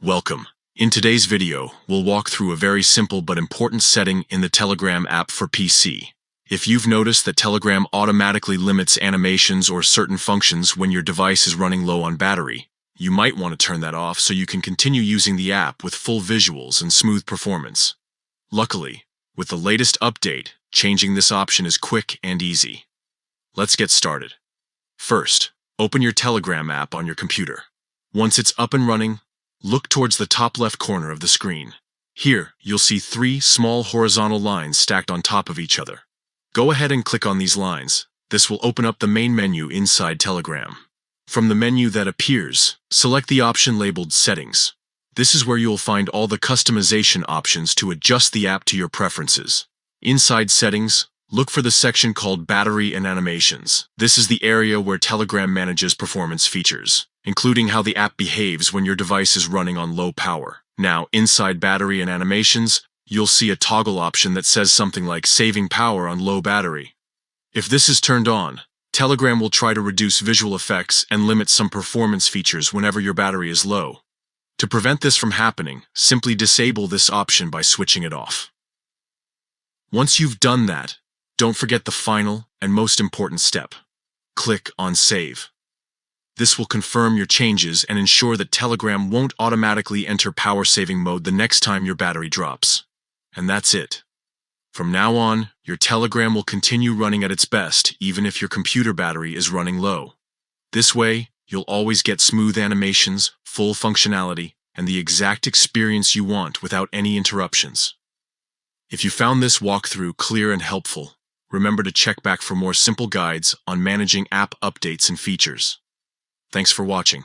Welcome. In today's video, we'll walk through a very simple but important setting in the Telegram app for PC. If you've noticed that Telegram automatically limits animations or certain functions when your device is running low on battery, you might want to turn that off so you can continue using the app with full visuals and smooth performance. Luckily, with the latest update, changing this option is quick and easy. Let's get started. First, open your Telegram app on your computer. Once it's up and running, look towards the top left corner of the screen. Here, you'll see 3 small horizontal lines stacked on top of each other. Go ahead and click on these lines. This will open up the main menu inside Telegram. From the menu that appears, select the option labeled Settings. This is where you'll find all the customization options to adjust the app to your preferences. Inside Settings, look for the section called Battery and Animations. This is the area where Telegram manages performance features, including how the app behaves when your device is running on low power. Now, inside Battery and Animations, you'll see a toggle option that says something like Saving Power on Low Battery. If this is turned on, Telegram will try to reduce visual effects and limit some performance features whenever your battery is low. To prevent this from happening, simply disable this option by switching it off. Once you've done that, don't forget the final and most important step. Click on Save. This will confirm your changes and ensure that Telegram won't automatically enter power-saving mode the next time your battery drops. And that's it. From now on, your Telegram will continue running at its best even if your computer battery is running low. This way, you'll always get smooth animations, full functionality, and the exact experience you want without any interruptions. If you found this walkthrough clear and helpful, remember to check back for more simple guides on managing app updates and features. Thanks for watching.